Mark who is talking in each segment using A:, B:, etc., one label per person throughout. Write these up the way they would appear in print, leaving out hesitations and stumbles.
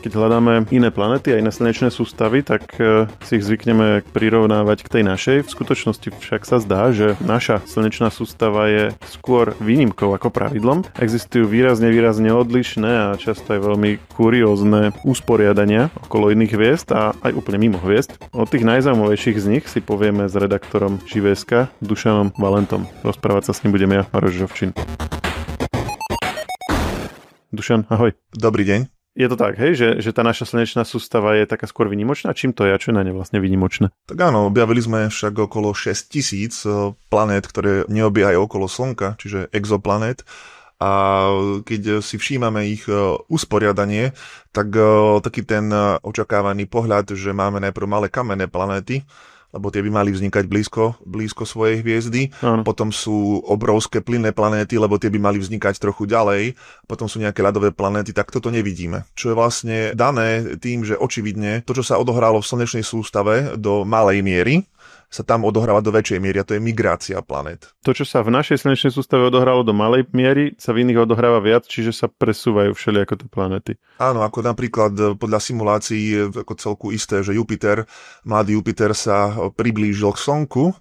A: keď hľadáme iné planety a iné slnečné sústavy, tak si ich zvykneme prirovnávať k tej našej. V skutočnosti však sa zdá, že naša slnečná sústava je skôr výnimkou ako pravidlom. Existujú výrazne odlišné a často aj veľmi kuriózne usporiadania okolo iných hviezd a aj úplne mimo hviezd. O tých najzaujímavejších z nich si povieme s redaktorom Živéska, Dušanom Valentom. Rozprávať sa s ním budem ja, Maroš Žovčin. Dušan, ahoj.
B: Dobrý deň.
A: Je to tak, hej, že tá naša slnečná sústava je taká skôr výnimočná? Čím to je a čo je na ne vlastne výnimočné?
B: Tak áno, objavili sme však okolo 6000 planét, ktoré neobiehajú okolo Slnka, čiže exoplanét. A keď si všímame ich usporiadanie, tak taký ten očakávaný pohľad, že máme najprv malé kamenné planéty, lebo tie by mali vznikať blízko svojej hviezdy. Potom sú obrovské plynné planéty, lebo tie by mali vznikať trochu ďalej. Potom sú nejaké ľadové planéty, tak toto nevidíme. Čo je vlastne dané tým, že očividne to, čo sa odohralo v slnečnej sústave do malej miery, sa tam odohráva do väčšej miery a to je migrácia planét.
A: To, čo sa v našej slnečnej sústave odohralo do malej miery, sa v iných odohráva viac, čiže sa presúvajú všeliako tie planéty.
B: Áno, ako napríklad podľa simulácií je ako celku isté, že mladý Jupiter sa priblížil k Slnku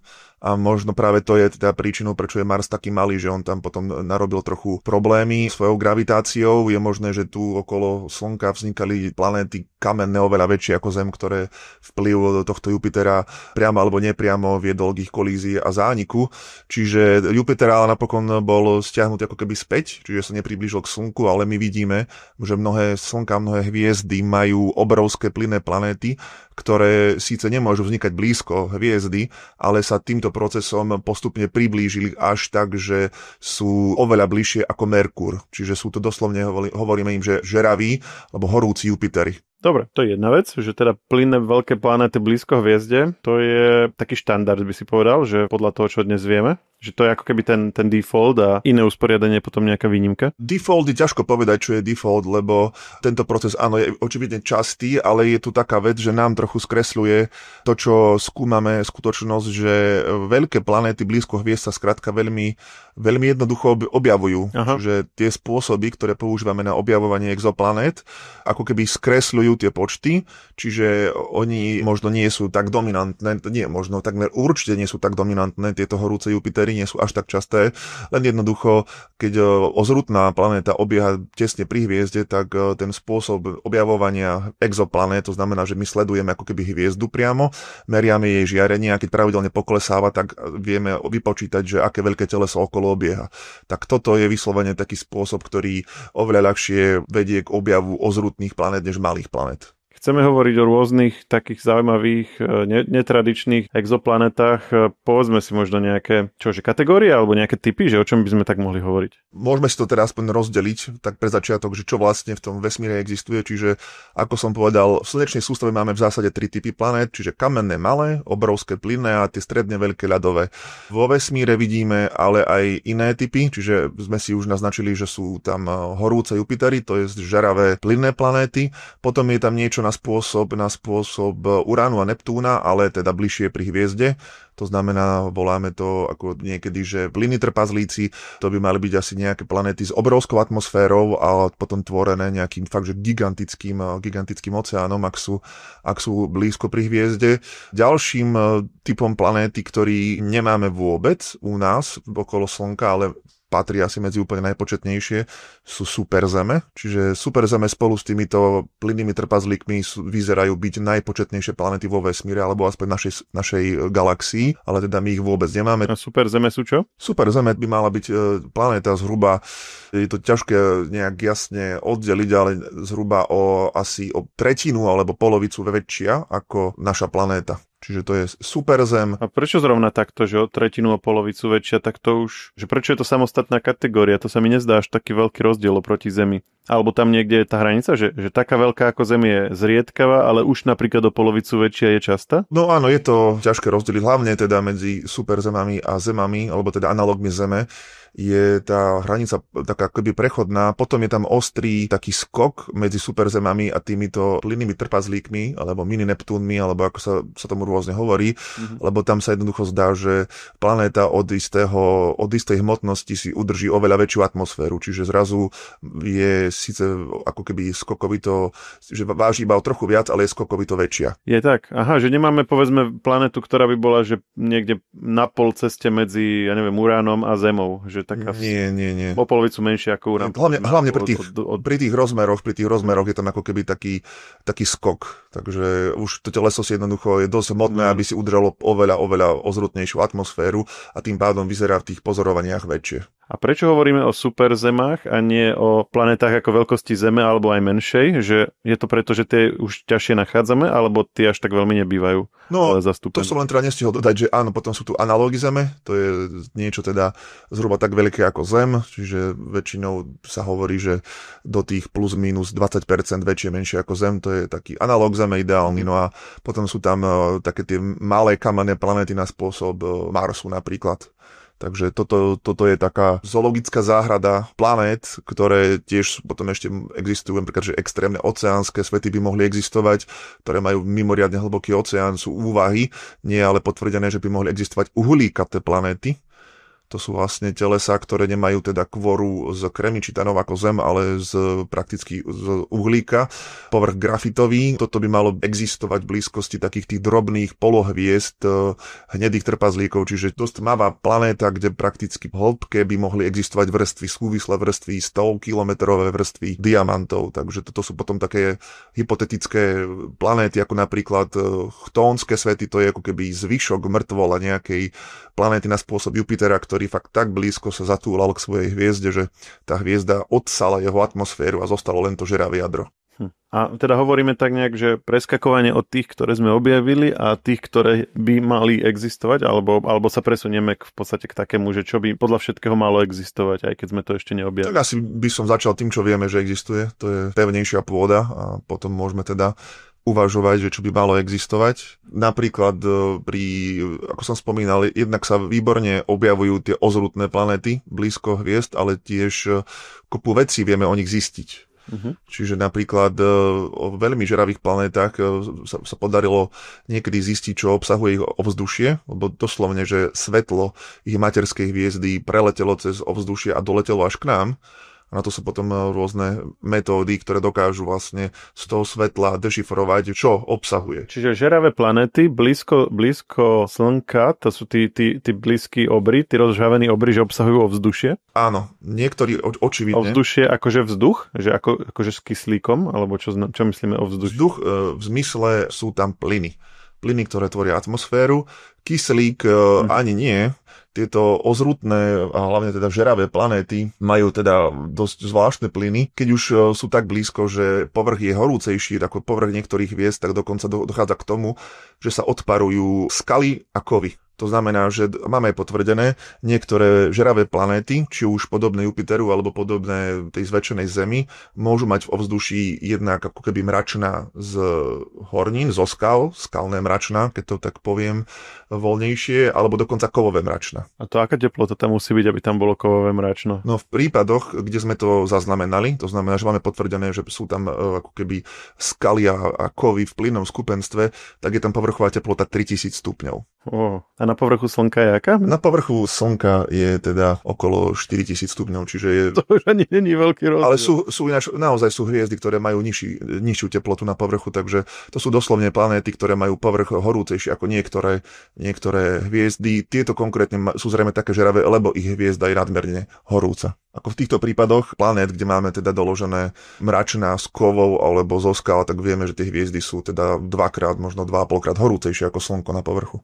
B: a možno práve to je teda príčinou, prečo je Mars taký malý, že on tam potom narobil trochu problémy svojou gravitáciou. Je možné, že tu okolo Slnka vznikali planéty kamenné oveľa väčšie ako Zem, ktoré vplyv tohto Jupitera priamo alebo nepriamo viedol k ich kolízii a zániku. Čiže Jupiter ale napokon bol stiahnutý ako keby späť, čiže sa nepriblížil k Slnku, ale my vidíme, že mnohé Slnka, mnohé hviezdy majú obrovské plynné planéty, ktoré síce nemôžu vznikať blízko hviezdy, ale sa týmto procesom postupne priblížili až tak, že sú oveľa bližšie ako Merkur. Čiže sú to doslovne, hovoríme im, že žeraví alebo horúci Jupitery.
A: Dobre, to je jedna vec, že teda plynné veľké planéty blízko hviezde, to je taký štandard, by si povedal, že podľa toho, čo dnes vieme, že to je ako keby ten default a iné usporiadanie je potom nejaká výnimka?
B: Default je ťažko povedať, čo je default, lebo tento proces, áno, je očividne častý, ale je tu taká vec, že nám trochu skresľuje to, čo skúmame, skutočnosť, že veľké planéty blízko hviezd sa skrátka veľmi jednoducho objavujú. Že tie spôsoby, ktoré používame na objavovanie exoplanét, ako keby skresľujú tie počty, čiže oni možno nie sú tak dominantné, takmer určite nie sú tak dominantné, tieto horúce Jupitery nie sú až tak časté, len jednoducho, keď ozrutná planéta obieha tesne pri hviezde, tak ten spôsob objavovania exoplanét, to znamená, že my sledujeme ako keby hviezdu priamo, meriame jej žiarenie a keď pravidelne poklesáva, tak vieme vypočítať, že aké veľké teleso okolo obieha. Tak toto je vyslovene taký spôsob, ktorý oveľa ľahšie vedie k objavu ozrutných planét než malých planét.
A: Chceme hovoriť o rôznych takých zaujímavých, netradičných exoplanetách. Povedzme si možno nejaké kategórie alebo nejaké typy, že o čom by sme tak mohli hovoriť?
B: Môžeme si to teda aspoň rozdeliť, tak pre začiatok, že čo vlastne v tom vesmíre existuje. Čiže, ako som povedal, v slnečnej sústave máme v zásade 3 typy planét, čiže kamenné malé, obrovské plynné a tie stredne veľké ľadové. Vo vesmíre vidíme ale aj iné typy, čiže sme si už naznačili, že sú tam horúce Jupitery, to je žaravé plynné planéty. Potom je tam niečo na spôsob Uránu a Neptúna, ale teda bližšie pri hviezde. To znamená, voláme to ako niekedy, že plyny trpazlíci, to by mali byť asi nejaké planéty s obrovskou atmosférou a potom tvorené nejakým fakt, že gigantickým oceánom, ak sú blízko pri hviezde. Ďalším typom planéty, ktorý nemáme vôbec u nás okolo Slnka, ale patrí asi medzi úplne najpočetnejšie, sú superzeme. Čiže superzeme spolu s týmito plynnými trpazlíkmi vyzerajú byť najpočetnejšie planéty vo vesmíre, alebo aspoň našej galaxii, ale teda my ich vôbec nemáme.
A: A superzeme sú čo?
B: Superzeme by mala byť planéta zhruba, je to ťažké nejak jasne oddeliť, ale zhruba asi o tretinu alebo polovicu väčšia ako naša planéta. Čiže to je superzem.
A: A prečo zrovna takto, že o tretinu a polovicu väčšia, tak to už, že prečo je to samostatná kategória? To sa mi nezdá až taký veľký rozdiel oproti Zemi. Alebo tam niekde je tá hranica, že taká veľká ako Zem je zriedkavá, ale už napríklad o polovicu väčšia je častá?
B: No áno, je to ťažké rozdeliť, hlavne teda medzi superzemami a zemami, alebo teda analógmi Zeme. Je tá hranica taká akoby prechodná, potom je tam ostrý taký skok medzi superzemami a týmito plynnými trpazlíkmi, alebo mini Neptúnmi, alebo ako sa tomu rôzne hovorí, lebo tam sa jednoducho zdá, že planéta od istej hmotnosti si udrží oveľa väčšiu atmosféru, čiže zrazu je síce ako keby skokovito, že váži iba o trochu viac, ale je skokovito väčšia.
A: Je tak? Aha, že nemáme povedzme planetu, ktorá by bola, že niekde na pol ceste medzi, ja neviem, Uránom a Zemou, že taká
B: Nie.
A: o polovicu menšia ako Urán.
B: Hlavne pri tých rozmeroch je tam ako keby taký skok. Takže už to teleso si jednoducho je dosť modné, aby si udržalo oveľa ozrutnejšiu atmosféru a tým pádom vyzerá v tých pozorovaniach väčšie.
A: A prečo hovoríme o superzemách a nie o planetách ako veľkosti Zeme alebo aj menšej? Že je to preto, že tie už ťažšie nachádzame, alebo tie až tak veľmi nebývajú?
B: No, to som len teda nestihol dodať, že áno, potom sú tu analógy Zeme, to je niečo teda zhruba tak veľké ako Zem, čiže väčšinou sa hovorí, že do tých plus minus 20% väčšie, menšie ako Zem, to je taký analóg Zeme ideálny. No a potom sú tam také tie malé kamenné planéty na spôsob Marsu napríklad. Takže toto je taká zoologická záhrada planét, ktoré tiež potom ešte existujú, napríklad, že extrémne oceánske svety by mohli existovať, ktoré majú mimoriadne hlboký oceán, sú úvahy, nie je ale potvrdené, že by mohli existovať uhlíkaté planéty. To sú vlastne telesá, ktoré nemajú teda kvoru z kremičitánov ako Zem, ale prakticky z uhlíka. Povrch grafitový, toto by malo existovať v blízkosti takých tých drobných polohviezd, hnedých trpazlíkov, čiže dosť tmavá planéta, kde prakticky v hĺbke by mohli existovať vrstvy, súvislé vrstvy, 100-kilometrové vrstvy diamantov. Takže toto sú potom také hypotetické planéty, ako napríklad chtónske svety, to je ako keby zvyšok mŕtvola nejakej planéty na spôsob Jupitera, ktorý fakt tak blízko sa zatúlal k svojej hviezde, že tá hviezda odsala jeho atmosféru a zostalo len to žeravé jadro.
A: A teda hovoríme tak nejak, že preskakovanie od tých, ktoré sme objavili a tých, ktoré by mali existovať, alebo sa presunieme v podstate k takému, že čo by podľa všetkého malo existovať, aj keď sme to ešte neobjavili.
B: Tak asi by som začal tým, čo vieme, že existuje. To je pevnejšia pôda a potom môžeme teda uvažovať, že čo by malo existovať. Napríklad ako som spomínal, jednak sa výborne objavujú tie ozrutné planéty blízko hviezd, ale tiež kopu vecí vieme o nich zistiť. Čiže napríklad o veľmi žeravých planétach sa podarilo niekedy zistiť, čo obsahuje ich ovzdušie, lebo doslovne, že svetlo ich materskej hviezdy preletelo cez ovzdušie a doletelo až k nám. A na to sú potom rôzne metódy, ktoré dokážu vlastne z toho svetla dešifrovať, čo obsahuje.
A: Čiže žeravé planéty blízko Slnka, to sú tí blízky obry, tí rozžhavený obry, že obsahujú ovzdušie?
B: Áno, niektorí očividne.
A: Ovzdušie akože vzduch? Že akože s kyslíkom? Alebo čo myslíme o vzduchu?
B: Vzduch v zmysle sú tam plyny. Plyny, ktoré tvoria atmosféru. Kyslík ani nie. Tieto ozrutné a hlavne teda žeravé planéty majú teda dosť zvláštne plyny. Keď už sú tak blízko, že povrch je horúcejší, ako povrch niektorých hviezd, tak dokonca dochádza k tomu, že sa odparujú skaly a kovy. To znamená, že máme potvrdené niektoré žeravé planéty, či už podobné Jupiteru alebo podobné tej zväčšenej Zemi, môžu mať v ovzduší jednak ako keby mračná z hornín, zo skalné mračná, keď to tak poviem voľnejšie, alebo dokonca kovové mračná.
A: A to aká teplota tam musí byť, aby tam bolo kovové mračno?
B: No v prípadoch, kde sme to zaznamenali, to znamená, že máme potvrdené, že sú tam ako keby skaly a kovy v plynnom skupenstve, tak je tam povrchová teplota 3000 stupňov.
A: A na povrchu Slnka je aká?
B: Na povrchu Slnka je teda okolo 4000 stupňov, čiže je...
A: To už ani není veľký rozdiel.
B: Ale sú ináč, naozaj sú hviezdy, ktoré majú nižšiu teplotu na povrchu, takže to sú doslovne planéty, ktoré majú povrch horúcejší ako niektoré hviezdy. Tieto konkrétne sú zrejme také žeravé, lebo ich hviezda je nadmerne horúca. Ako v týchto prípadoch planét, kde máme teda doložené mračná z kovov alebo zo skal, tak vieme, že tie hviezdy sú teda 2-krát, možno 2,5-krát horúcejšie ako Slnko na povrchu.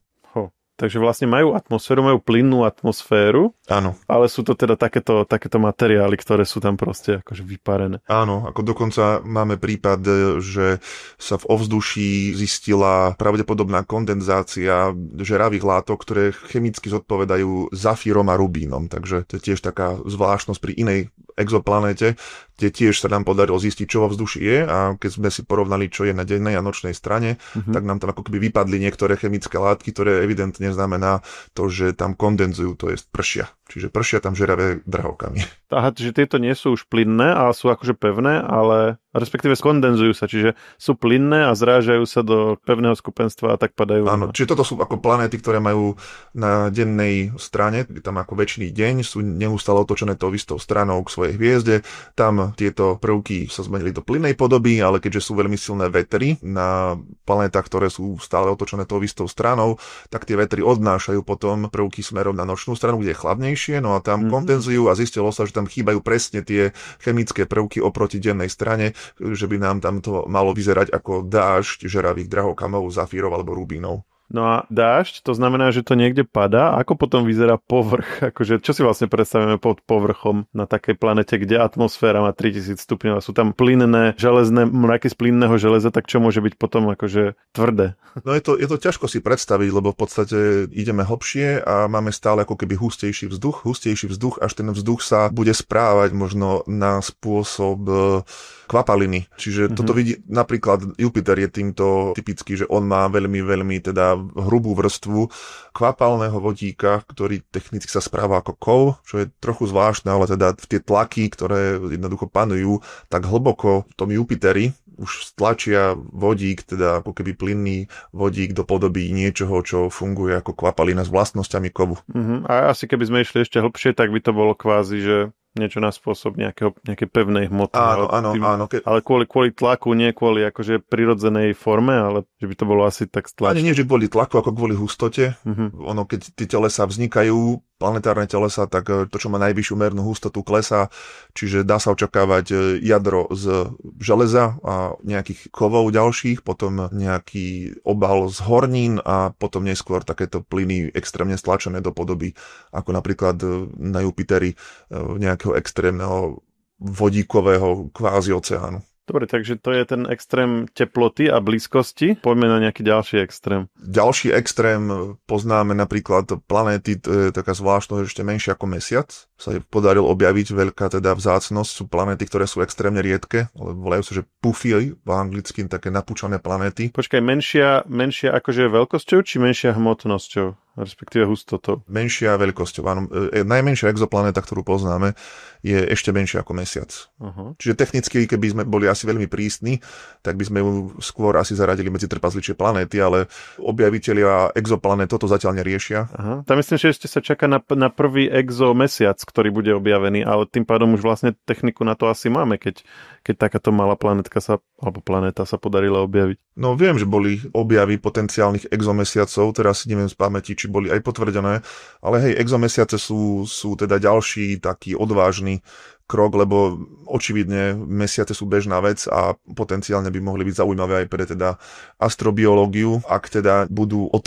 A: Takže vlastne majú atmosféru, majú plynnú atmosféru,
B: áno.
A: Ale sú to teda takéto materiály, ktoré sú tam proste akože vyparené.
B: Áno, ako dokonca máme prípad, že sa v ovzduší zistila pravdepodobná kondenzácia žeravých látok, ktoré chemicky zodpovedajú zafírom a rubínom, takže to je tiež taká zvláštnosť pri inej exoplanéte, kde tiež sa nám podarilo zistiť, čo vo vzduchu je a keď sme si porovnali, čo je na dennej a nočnej strane, tak nám tam ako keby vypadli niektoré chemické látky, ktoré evidentne znamená to, že tam kondenzujú, to je pršia. Čiže pršia tam žeravé drahokamy.
A: Aha, že tieto nie sú už plynné, ale sú akože pevné, ale respektíve skondenzujú sa, čiže sú plynné a zrážajú sa do pevného skupenstva a tak padajú.
B: Áno, čiže toto sú ako planéty, ktoré majú na dennej strane, tam ako väčší deň, sú neustále otočené tou istou stranou k svojej hviezde. Tam tieto prvky sa zmenili do plynnej podoby, ale keďže sú veľmi silné vetry na planétach, ktoré sú stále otočené tou istou stranou, tak tie vetry odnášajú potom prvky smerom na nočnú stranu, kde je chladnejšie, no a tam kondenzujú a zistilo sa, že tam chýbajú presne tie chemické prvky oproti dennej strane, že by nám tam to malo vyzerať ako dážď žeravých drahokamov, zafírov alebo rubínov.
A: No a dážď, to znamená, že to niekde padá. Ako potom vyzerá povrch? Akože, čo si vlastne predstavíme pod povrchom na takej planete, kde atmosféra má 3000 stupňov a sú tam plynné, železné mraky z plynného železa, tak čo môže byť potom akože tvrdé?
B: No je to ťažko si predstaviť, lebo v podstate ideme hlbšie a máme stále ako keby hustejší vzduch, až ten vzduch sa bude správať možno na spôsob kvapaliny. Čiže toto vidí, napríklad Jupiter je týmto typický, že on má veľmi, veľmi teda hrubú vrstvu kvapalného vodíka, ktorý technicky sa správa ako kov, čo je trochu zvláštne, ale teda tie tlaky, ktoré jednoducho panujú, tak hlboko v tom Jupiteri už stlačia vodík, teda ako keby plynný vodík do podoby niečoho, čo funguje ako kvapalina s vlastnosťami kovu.
A: A asi keby sme išli ešte hlbšie, tak by to bolo kvázi, že niečo na spôsob nejakej pevnej hmoty.
B: Áno.
A: Ale kvôli tlaku, nie kvôli akože prirodzenej forme, ale že by to bolo asi tak stlačné.
B: Ani nie, že kvôli tlaku, ako kvôli hustote. Ono, keď tie telesá vznikajú, planetárne telesá, tak to, čo má najvyššiu mernú hustotu, klesá, čiže dá sa očakávať jadro z železa a nejakých kovov ďalších, potom nejaký obal z hornín a potom neskôr takéto plyny extrémne stlačené do podoby, ako napríklad na Jupiteri nejakého extrémneho vodíkového kvázi oceánu.
A: Dobre, takže to je ten extrém teploty a blízkosti. Poďme na nejaký ďalší extrém.
B: Ďalší extrém poznáme napríklad planéty, to je taká zvláštnosť, ešte menšia ako Mesiac. Sa je podaril objaviť veľká teda vzácnosť. Sú planéty, ktoré sú extrémne riedke, ale volajú sa, že puffy, po anglicky také napúčané planéty.
A: Počkaj, menšia akože veľkosťou, či menšia hmotnosťou? Respektíve hustotou.
B: Menšia veľkosťou. Áno, najmenšia exoplanéta, ktorú poznáme, je ešte menšia ako Mesiac. Čiže technicky, keby sme boli asi veľmi prísni, tak by sme ju skôr asi zaradili medzi trpazličie planéty, ale objavitelia exoplanét toto zatiaľ neriešia.
A: Tam myslím, že ešte sa čaká na prvý exomesiac, ktorý bude objavený, ale tým pádom už vlastne techniku na to asi máme, keď takáto malá planetka alebo planéta sa podarila objaviť.
B: No viem, že boli objavy potenciálnych exomesiacov, teraz si neviem z pamäti, či boli aj potvrdené, ale hej, exomesiace sú teda ďalší taký odvážny krok, lebo očividne mesiace sú bežná vec a potenciálne by mohli byť zaujímavé aj pre teda astrobiológiu, ak teda budú o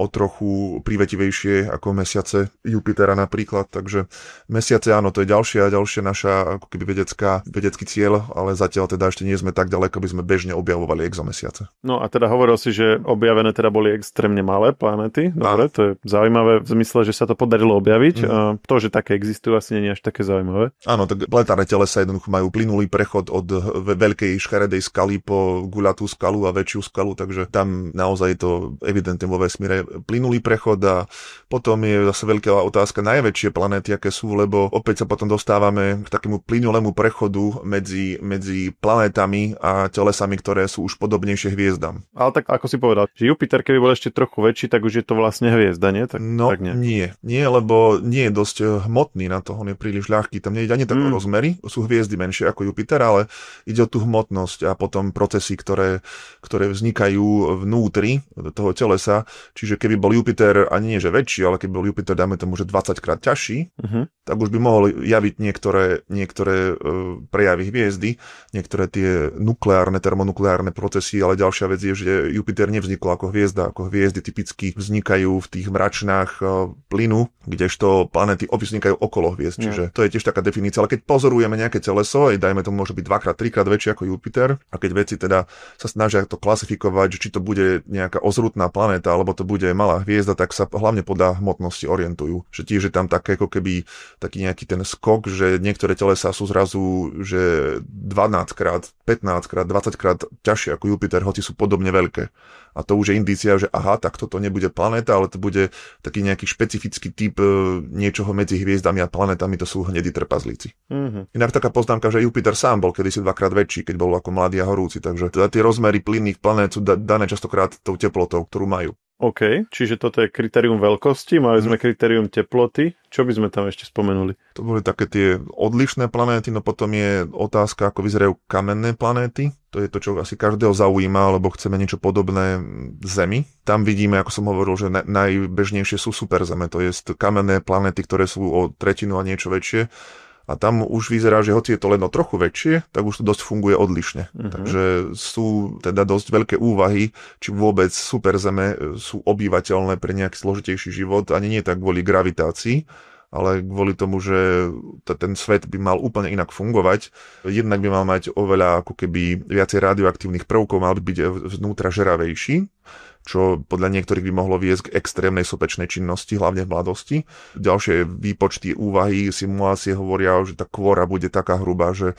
B: trochu privetivejšie ako mesiace Jupitera napríklad. Takže mesiace áno, to je ďalšia naša ako keby vedecký cieľ, ale zatiaľ teda ešte nie sme tak ďaleko, aby sme bežne objavovali exomesiace.
A: No a teda hovoril si, že objavené teda boli extrémne malé planéty. Dobre, to je zaujímavé v zmysle, že sa to podarilo objaviť. To, že také existujú, asi nie je až také zaujímavé.
B: Áno, planetárne telesa jednoducho majú plynulý prechod od veľkej škaredej skaly po guľatú skalu a väčšiu skalu, takže tam naozaj je to evidentne vo vesmíre plynulý prechod a potom je zase veľká otázka najväčšie planéty, aké sú, lebo opäť sa potom dostávame k takému plynulému prechodu medzi planétami a telesami, ktoré sú už podobnejšie hviezdam.
A: Ale tak ako si povedal, že Jupiter, keby bol ešte trochu väčší, tak už je to vlastne hviezda, nie? Tak
B: nie, lebo nie je dosť hmotný na to, on je príliš ľahký, tam nie je ani tak rozmery, sú hviezdy menšie ako Jupiter, ale ide o tú hmotnosť a potom procesy, ktoré vznikajú vnútri toho telesa. Čiže keby bol Jupiter ani nie že väčší, ale keby bol Jupiter, dáme tomu, že 20 krát ťažší, tak už by mohol javiť niektoré prejavy hviezdy, niektoré tie nukleárne, termonukleárne procesy, ale ďalšia vec je, že Jupiter nevznikol ako hviezda, ako hviezdy typicky vznikajú v tých mračnách plynu, kdežto planéty vznikajú okolo hviezd. Čiže to je tiež taká definícia. Ale keď pozorujeme nejaké teleso, aj dajme tomu, môže byť 2-3 krát väčšie ako Jupiter, a keď vedci teda sa snažia to klasifikovať, že či to bude nejaká ozrutná planéta, alebo to bude malá hviezda, tak sa hlavne podľa hmotnosti orientujú. Že tiež je tam také ako keby taký nejaký ten skok, že niektoré telesá sú zrazu, že 12-krát, 15-krát, 20-krát ťažšie ako Jupiter, hoci sú podobne veľké. A to už je indícia, že aha, tak toto nebude planéta, ale to bude taký nejaký špecifický typ niečoho medzi hviezdami a planetami, to sú hnedí trpazlíci. Inak taká poznámka, že Jupiter sám bol kedysi 2-krát väčší, keď bol ako mladý a horúci, takže teda tie rozmery plynných planét sú dané častokrát tou teplotou, ktorú majú.
A: OK, čiže toto je kritérium veľkosti, mali sme kritérium teploty. Čo by sme tam ešte spomenuli?
B: To boli také tie odlišné planéty, no potom je otázka, ako vyzerajú kamenné planéty. To je to, čo asi každého zaujíma, lebo chceme niečo podobné Zemi. Tam vidíme, ako som hovoril, že najbežnejšie sú superzeme, to je kamenné planéty, ktoré sú o tretinu a niečo väčšie. A tam už vyzerá, že hoci je to len o trochu väčšie, tak už to dosť funguje odlišne. Takže sú teda dosť veľké úvahy, či vôbec superzeme sú obývateľné pre nejaký zložitejší život, ani nie tak kvôli gravitácii, ale kvôli tomu, že ten svet by mal úplne inak fungovať. Jednak by mal mať oveľa ako keby viacej radioaktívnych prvkov, mal by byť vnútra žeravejší, čo podľa niektorých by mohlo viesť k extrémnej sopečnej činnosti, hlavne v mladosti. Ďalšie výpočty, úvahy, simulácie hovoria, že tá kvora bude taká hrubá, že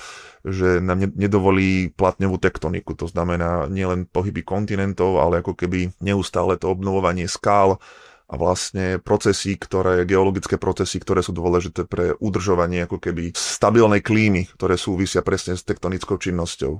B: nám nedovolí platňovú tektoniku. To znamená nielen pohyby kontinentov, ale ako keby neustále to obnovovanie skál a vlastne geologické procesy, ktoré sú dôležité pre udržovanie ako keby stabilnej klímy, ktoré súvisia presne s tektonickou činnosťou.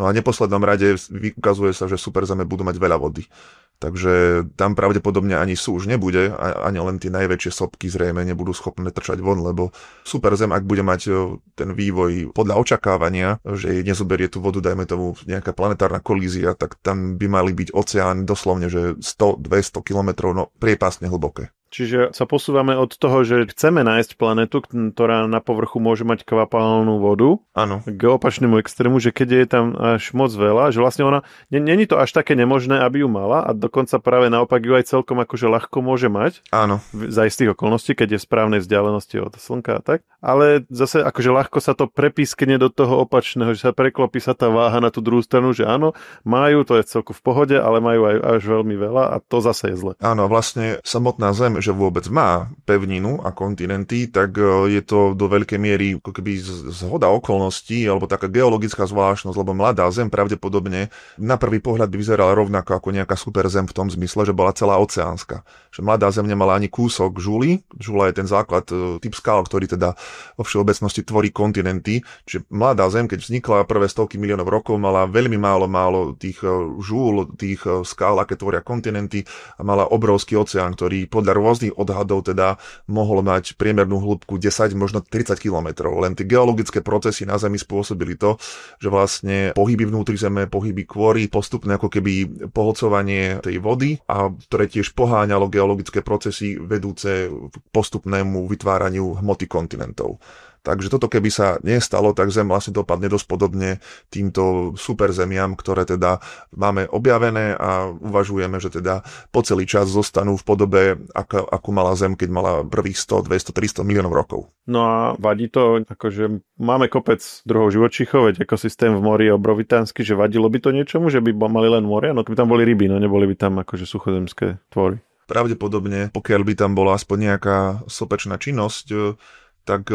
B: No a v neposlednom rade ukazuje sa, že superzeme budú mať veľa vody. Takže tam pravdepodobne ani súž nebude, ani len tie najväčšie sopky zrejme nebudú schopné trčať von, lebo superzem, ak bude mať ten vývoj podľa očakávania, že nezoberie tú vodu, dajme tomu nejaká planetárna kolízia, tak tam by mali byť oceány doslovne, že 100-200 kilometrov, no priepasne hlboké.
A: Čiže sa posúvame od toho, že chceme nájsť planetu, ktorá na povrchu môže mať kvapalnú vodu,
B: áno,
A: k opačnému extrému, že keď je tam až moc veľa, že vlastne ona, není to až také nemožné, aby ju mala a dokonca práve naopak ju aj celkom akože ľahko môže mať.
B: Áno.
A: Za istých okolností, keď je v správnej vzdialenosti od Slnka a tak. Ale zase akože ľahko sa to prepískne do toho opačného, že sa preklopí sa tá váha na tú druhú stranu, že áno, majú, to je celku v pohode, ale majú aj až veľmi veľa a to zase je zle.
B: Áno, vlastne samotná Zem, že vôbec má pevninu a kontinenty, tak je to do veľkej miery ako keby zhoda okolností alebo taká geologická zvláštnosť, lebo mladá Zem pravdepodobne na prvý pohľad by vyzerala rovnako ako nejaká superzem v tom zmysle, že bola celá oceánska. Že mladá Zem nemala ani kúsok žuly. Žula je ten základ, typ skál, ktorý teda vo všeobecnosti tvorí kontinenty. Čiže mladá Zem, keď vznikla prvé stovky miliónov rokov, mala veľmi málo tých žúl, tých skál, aké tvoria kontinenty a mala obrovský oceán, ktorý podľa rôznych odhadov teda mohol mať priemernú hĺbku 10, možno 30 kilometrov. Len tie geologické procesy na Zemi spôsobili to, že vlastne pohyby vnútri Zeme, pohyby kôry, postupné ako keby pohlcovanie tej vody a ktoré tiež poháňalo geologické procesy vedúce k postupnému vytváraniu hmoty kontinentov. Takže toto keby sa nestalo, tak Zem vlastne dopadne dosť podobne týmto superzemiam, ktoré teda máme objavené a uvažujeme, že teda po celý čas zostanú v podobe, ako mala Zem, keď mala prvých 100, 200, 300 miliónov rokov.
A: No a vadí to, akože máme kopec druhov živočíchov, veď ekosystém v mori je obrovitánsky, že vadilo by to niečomu, že by mali len moria? No keby tam boli ryby, no neboli by tam akože suchozemské tvory.
B: Pravdepodobne, pokiaľ by tam bola aspoň nejaká sopečná činnosť, tak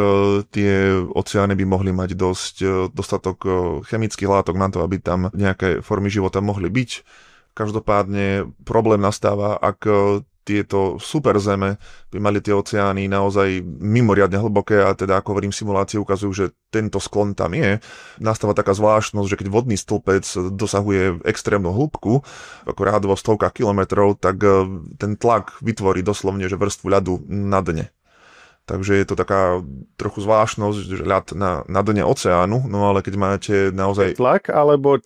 B: tie oceány by mohli mať dostatok chemických látok na to, aby tam nejaké formy života mohli byť. Každopádne problém nastáva, ak tieto superzeme by mali tie oceány naozaj mimoriadne hlboké a teda, ako hovorím, simulácie ukazujú, že tento sklon tam je. Nastáva taká zvláštnosť, že keď vodný stĺpec dosahuje extrémnu hĺbku, ako rádovo v stovkách kilometrov, tak ten tlak vytvorí doslovne že vrstvu ľadu na dne. Takže je to taká trochu zvláštnosť, že ľad na dne oceánu, no ale keď máte naozaj...
A: Tlak alebo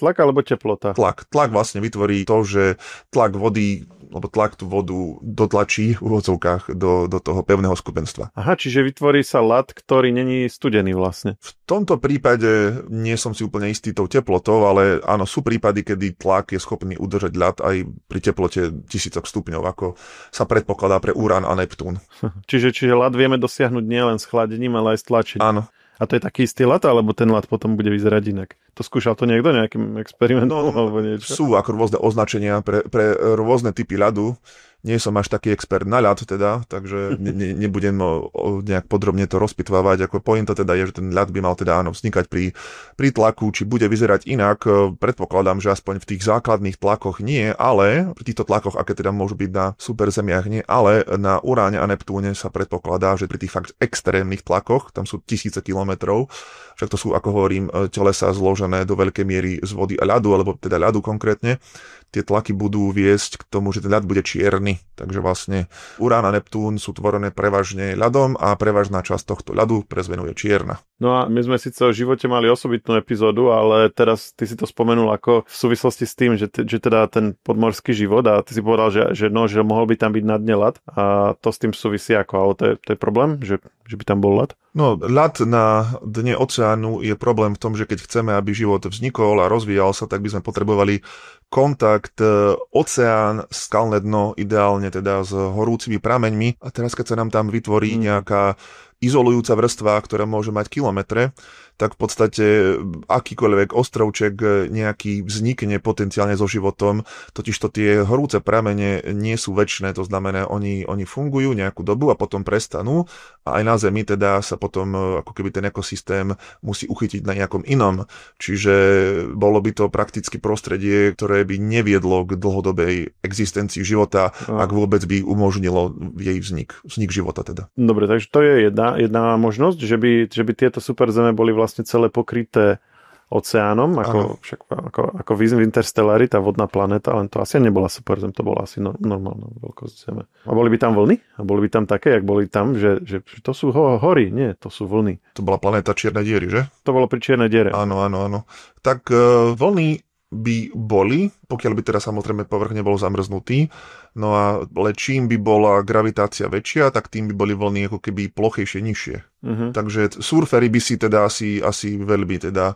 A: teplota?
B: Tlak vlastne vytvorí to, že tlak vody, lebo tlak tú vodu dotlačí v úvodzovkách do toho pevného skupenstva.
A: Aha, čiže vytvorí sa ľad, ktorý není studený vlastne.
B: V tomto prípade nie som si úplne istý tou teplotou, ale áno, sú prípady, kedy tlak je schopný udržať ľad aj pri teplote 1000 stupňov, ako sa predpokladá pre Urán a Neptún.
A: Čiže ľad vieme dosiahnuť nielen s chladením, ale aj s tlačením.
B: Áno.
A: A to je taký istý ľad, alebo ten ľad potom bude vyzerať inak? To skúšal to niekto nejakým experimentom alebo niečo?
B: Sú ako rôzne označenia pre rôzne typy ľadu. Nie som až taký expert na ľad teda, takže nebudem nejak podrobne to rozpitvávať. Ako pointa teda je, že ten ľad by mal teda áno vznikať pri tlaku, či bude vyzerať inak. Predpokladám, že aspoň v tých základných tlakoch nie, ale pri týchto tlakoch, aké teda môžu byť na superzemiach nie, ale na Uráne a Neptúne sa predpokladá, že pri tých fakt extrémnych tlakoch, tam sú tisíce kilometrov, však to sú, ako hovorím, telesá zložené do veľkej miery z vody a ľadu, alebo teda ľadu konkrétne, tie tlaky budú viesť k tomu, že ten ľad bude čierny. Takže vlastne Urán a Neptún sú tvorené prevažne ľadom a prevažná časť tohto ľadu prezvenuje čierna.
A: No a my sme síce o živote mali osobitnú epizódu, ale teraz ty si to spomenul ako v súvislosti s tým, že teda ten podmorský život a ty si povedal, že mohol by tam byť na dne ľad a to s tým súvisí ako, ale to je problém, že by tam bol ľad?
B: No, ľad na dne oceánu je problém v tom, že keď chceme, aby život vznikol a rozvíjal sa, tak by sme potrebovali kontakt oceán, skalné dno, ideálne teda s horúcimi prameňmi. A teraz, keď sa nám tam vytvorí nejaká izolujúca vrstva, ktorá môže mať kilometre, tak v podstate akýkoľvek ostrovček nejaký vznikne potenciálne so životom, totižto tie horúce pramene nie sú večné, to znamená, oni fungujú nejakú dobu a potom prestanú a aj na Zemi teda sa potom ako keby ten ekosystém musí uchytiť na nejakom inom, čiže bolo by to prakticky prostredie, ktoré by neviedlo k dlhodobej existencii života, ak vôbec by umožnilo jej vznik života teda.
A: Dobre, takže to je jedna možnosť, že by tieto superzeme boli vlastne celé pokryté oceánom, ako v Interstellari, tá vodná planéta, len to asi nebola superzem, to bola asi normálna veľkosť Zeme. A boli by tam vlny? A boli by tam také, jak boli tam, že to sú hory? Nie, to sú vlny.
B: To bola planéta čiernej diery, že?
A: To bolo pri čiernej diere.
B: Áno. Tak vlny by boli, pokiaľ by teda samozrejme povrch nebol zamrznutý, no ale čím by bola gravitácia väčšia, tak tým by boli vlny ako keby plochejšie, nižšie. Takže surfery by si teda asi veľmi teda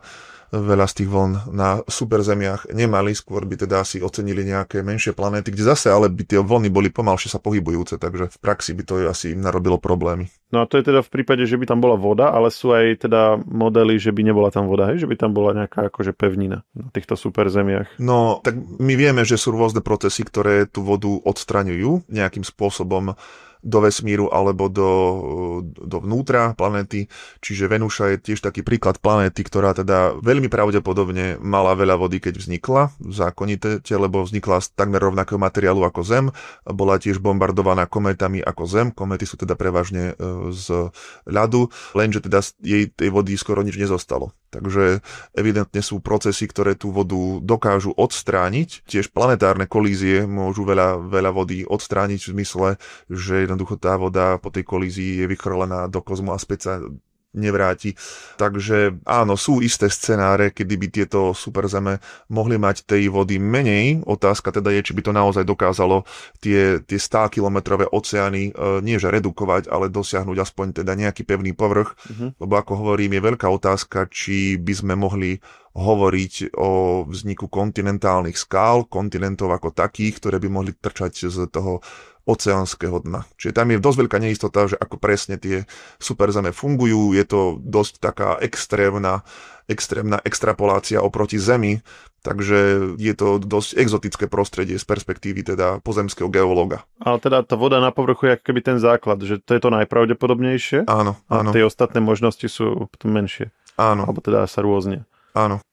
B: veľa z tých vln na superzemiach nemali, skôr by teda asi ocenili nejaké menšie planéty, kde zase ale by tie vlny boli pomalšie sa pohybujúce, takže v praxi by to asi im narobilo problémy.
A: No a to je teda v prípade, že by tam bola voda, ale sú aj teda modely, že by nebola tam voda, hej? Že by tam bola nejaká akože pevnina na týchto superzemiach.
B: No, tak my vieme, že sú rôzne procesy, ktoré tú vodu odstraňujú nejakým spôsobom do vesmíru alebo do vnútra planéty. Čiže Venuša je tiež taký príklad planéty, ktorá teda veľmi pravdepodobne mala veľa vody, keď vznikla, zákonite, lebo vznikla z takmer rovnakého materiálu ako Zem. Bola tiež bombardovaná kométami ako Zem. Kométy sú teda prevažne z ľadu, lenže teda jej tej vody skoro nič nezostalo. Takže evidentne sú procesy, ktoré tú vodu dokážu odstrániť. Tiež planetárne kolízie môžu veľa vody odstrániť v zmysle, že jednoducho tá voda po tej kolízii je vychrlená do kozmu a späť sa nevráti. Takže áno, sú isté scenáre, kedy by tieto superzeme mohli mať tej vody menej. Otázka teda je, či by to naozaj dokázalo tie 100-kilometrové oceány nie že redukovať, ale dosiahnuť aspoň teda nejaký pevný povrch. Lebo ako hovorím, je veľká otázka, či by sme mohli hovoriť o vzniku kontinentálnych skál, kontinentov ako takých, ktoré by mohli trčať z toho oceánskeho dna. Čiže tam je dosť veľká neistota, že ako presne tie superzeme fungujú. Je to dosť taká extrémna extrapolácia oproti Zemi, takže je to dosť exotické prostredie z perspektívy teda pozemského geológa.
A: Ale teda tá voda na povrchu je ako keby ten základ, že to je to najpravdepodobnejšie?
B: Áno.
A: A tie ostatné možnosti sú menšie?
B: Áno.
A: Alebo teda sa rôzne?
B: Áno.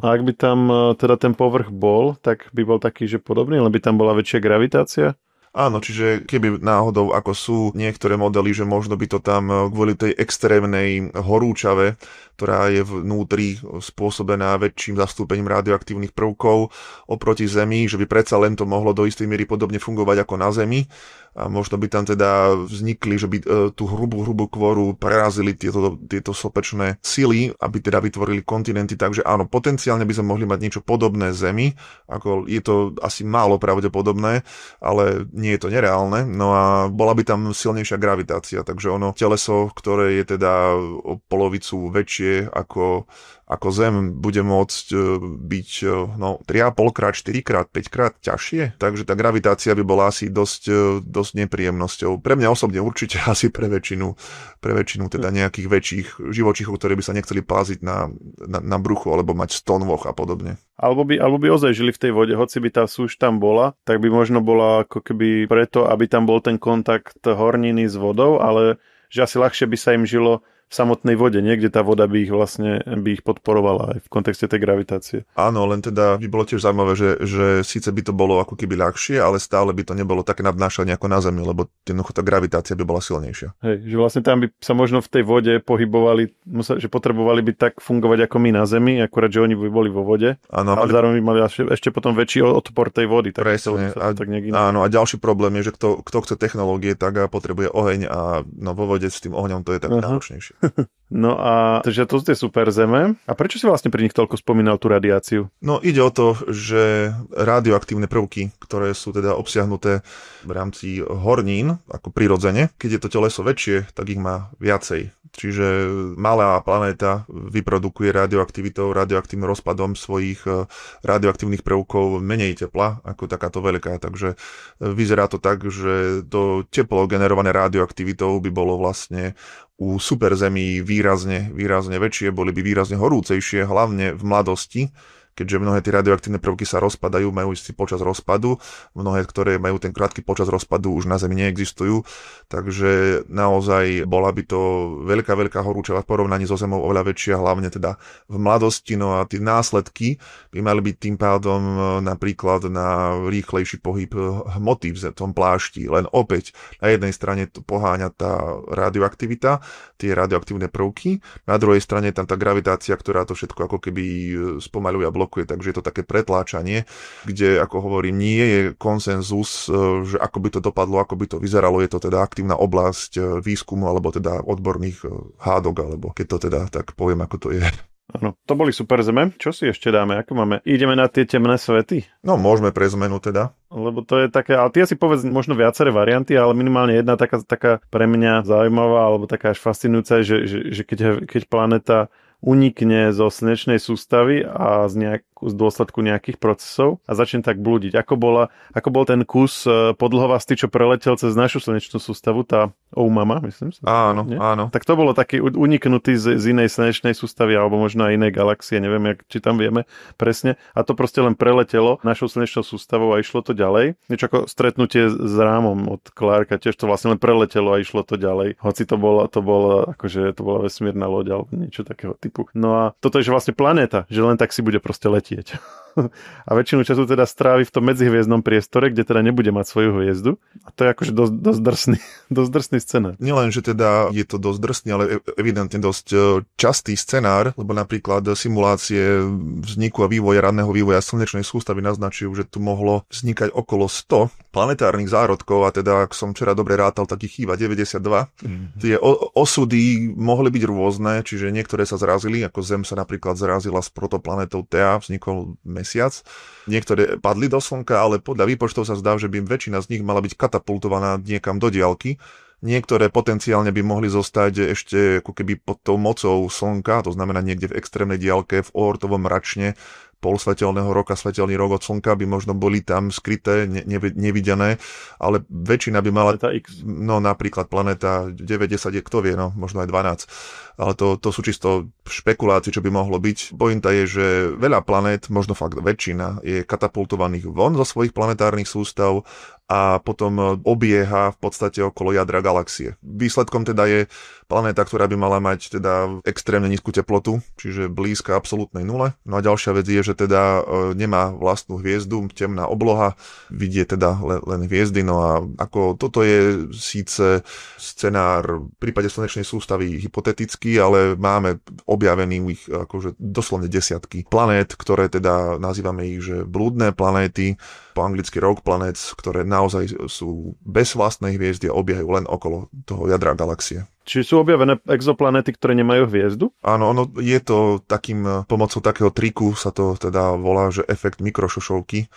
A: A ak by tam teda ten povrch bol, tak by bol taký, že podobný, len by tam bola väčšia gravitácia?
B: Áno, čiže keby náhodou, ako sú niektoré modely, že možno by to tam kvôli tej extrémnej horúčave, ktorá je vnútri spôsobená väčším zastúpením radioaktívnych prvkov oproti Zemi, že by predsa len to mohlo do istej miery podobne fungovať ako na Zemi. A možno by tam teda vznikli, že by tú hrubú kôru prerazili tieto sopečné sily, aby teda vytvorili kontinenty. Takže áno, potenciálne by sme mohli mať niečo podobné Zemi, ako je to asi málo pravdepodobné, ale nie je to nereálne. No a bola by tam silnejšia gravitácia, takže ono teleso, ktoré je teda o polovicu väčšie ako Zem, bude môcť byť 3,5 krát, 4 krát, 5 krát ťažšie. Takže tá gravitácia by bola asi dosť nepríjemnosťou. Pre mňa osobne určite asi pre väčšinu teda nejakých väčších živočíchov, ktorí by sa nechceli pláziť na bruchu alebo mať stonvoch a podobne.
A: Alebo by ozaj žili v tej vode, hoci by tá súš tam bola, tak by možno bola ako keby preto, aby tam bol ten kontakt horniny s vodou, ale že asi ľahšie by sa im žilo v samotnej vode, niekde tá voda by ich podporovala aj v kontexte tej gravitácie.
B: Áno, len teda by bolo tiež zaujímavé, že síce by to bolo ako keby ľahšie, ale stále by to nebolo také nadnášanie ako na Zemi, lebo jednoducho tá gravitácia by bola silnejšia.
A: Hej, že vlastne tam by sa možno v tej vode pohybovali, že potrebovali by tak fungovať ako my na Zemi, akurát, že oni by boli vo vode, áno, ale zároveň by mali ešte potom väčší odpor tej vody. Tak
B: presne. Áno, a ďalší problém je, že kto chce technológie, tak potrebuje oheň a vo vode s tým ohňom to je tak náročnejšie.
A: No a takže to sú tie super zeme. A prečo si vlastne pri nich toľko spomínal tú radiáciu?
B: No ide o to, že radioaktívne prvky, ktoré sú teda obsiahnuté v rámci hornín, ako prirodzene, keď je to teleso väčšie, tak ich má viacej. Čiže malá planéta vyprodukuje radioaktívnym rozpadom svojich radioaktívnych prvkov menej tepla ako takáto veľká. Takže vyzerá to tak, že to teplo generované radioaktivitou by bolo vlastne u superzemí výrazne väčšie, boli by výrazne horúcejšie, hlavne v mladosti, keďže mnohé tie radioaktívne prvky sa rozpadajú, majú si počas rozpadu, mnohé, ktoré majú ten krátky počas rozpadu, už na Zemi neexistujú, takže naozaj bola by to veľká horúčava v porovnaní so Zemou oveľa väčšia, hlavne teda v mladosti, no a tie následky by mali byť tým pádom napríklad na rýchlejší pohyb hmoty v tom plášti, len opäť na jednej strane to poháňa tá radioaktivita, tie radioaktívne prvky, na druhej strane tam tá gravitácia, ktorá to všetko ako keby spomaľuje a blokuje, takže je to také pretláčanie, kde, ako hovorím, nie je konsenzus, že ako by to dopadlo, ako by to vyzeralo, je to teda aktívna oblasť výskumu, alebo teda odborných hádok, alebo keď to teda tak poviem, ako to je.
A: Áno, to boli super zeme. Čo si ešte dáme? Ako máme? Ideme na tie temné svety?
B: No, môžeme pre zmenu teda.
A: Lebo to je také, ale ty asi povedz možno viaceré varianty, ale minimálne jedna taká pre mňa zaujímavá, alebo taká až fascinujúca, že keď planéta unikne zo slnečnej sústavy a z dôsledku nejakých procesov a začne tak blúdiť. Ako bol ten kus podlhovastý, čo preletel cez našu slnečnú sústavu, tá Oumama, myslím si.
B: Áno,
A: nie?
B: Áno.
A: Tak to bolo taký uniknutý z inej slnečnej sústavy alebo možno aj inej galaxie, neviem, či tam vieme presne. A to proste len preletelo našou slnečnou sústavou a išlo to ďalej. Niečo ako stretnutie s Rámom od Clarka, tiež to vlastne len preletelo a išlo to ďalej. Hoci to bola vesmírna loď alebo niečo takého typu. No a toto je že vlastne planéta, že len tak si bude proste letieť. A väčšinu času teda strávi v tom medzihviezdnom priestore, kde teda nebude mať svoju hviezdu. A to je akože dosť drsný scenár.
B: Nielen, že teda je to dosť drsný, ale evidentne dosť častý scenár, lebo napríklad simulácie vzniku a ranného vývoja slnečnej sústavy naznačujú, že tu mohlo vznikať okolo 100 planetárnych zárodkov, a teda, ak som včera dobre rátal, tak ich chýba 92. Tie osudy mohli byť rôzne, čiže niektoré sa zrazili, ako Zem sa napríklad zrazila s protoplanetou Thea, vznikol Mesiac. Niektoré padli do Slnka, ale podľa výpočtov sa zdá, že by väčšina z nich mala byť katapultovaná niekam do diaľky. Niektoré potenciálne by mohli zostať ešte ako keby pod tou mocou Slnka, to znamená niekde v extrémnej diaľke, v Oortovom mračne, polsvetelného roka, svetelný rok od Slnka by možno boli tam skryté, nevidené, ale väčšina by mala, no napríklad planéta 9-10, kto vie, no možno aj 12. Ale to sú čisto špekulácie, čo by mohlo byť. Pointa je, že veľa planét, možno fakt väčšina, je katapultovaných von zo svojich planetárnych sústav a potom obieha v podstate okolo jadra galaxie. Výsledkom teda je planéta, ktorá by mala mať teda extrémne nízku teplotu, čiže blízka absolútnej nule. No a ďalšia vec je, že teda nemá vlastnú hviezdu, temná obloha, vidie teda len hviezdy. No a ako toto je síce scenár v prípade slnečnej sústavy hypotetický, ale máme objavených akože doslovne desiatky planét, ktoré teda nazývame ich, že blúdne planéty, po anglicky rogue planets, ktoré naozaj sú bez vlastnej hviezdy a obiehajú len okolo toho jadra galaxie.
A: Čiže sú objavené exoplanéty, ktoré nemajú hviezdu?
B: Áno, je to pomocou takého triku, sa to teda volá, že efekt mikrošošovky,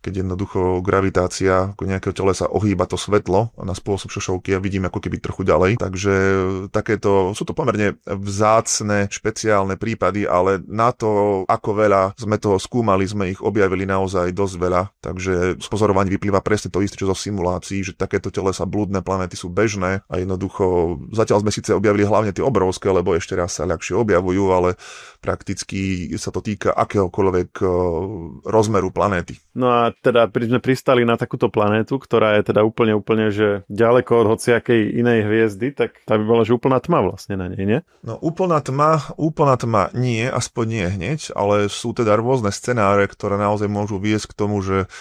B: keď jednoducho gravitácia ako nejakého telesa ohýba to svetlo na spôsob šošovky a vidíme ako keby trochu ďalej. Takže sú to pomerne vzácne, špeciálne prípady, ale na to, ako veľa sme toho skúmali, sme ich objavili naozaj dosť veľa. Takže z pozorovaní vyplýva presne to isté, čo zo simulácií, že takéto telesa, blúdne planéty sú bežné a jednoducho zatiaľ sme síce objavili hlavne tie obrovské, lebo ešte raz sa ľahšie objavujú, ale prakticky sa to týka akéhokoľvek rozmeru planéty.
A: No a teda sme pristali na takúto planétu, ktorá je teda úplne, že ďaleko od hociakej inej hviezdy, tak tá by bola, že úplná tma vlastne na nej, nie?
B: No úplná tma nie, aspoň nie hneď, ale sú teda rôzne scenáre, ktoré naozaj môžu viesť k tomu, že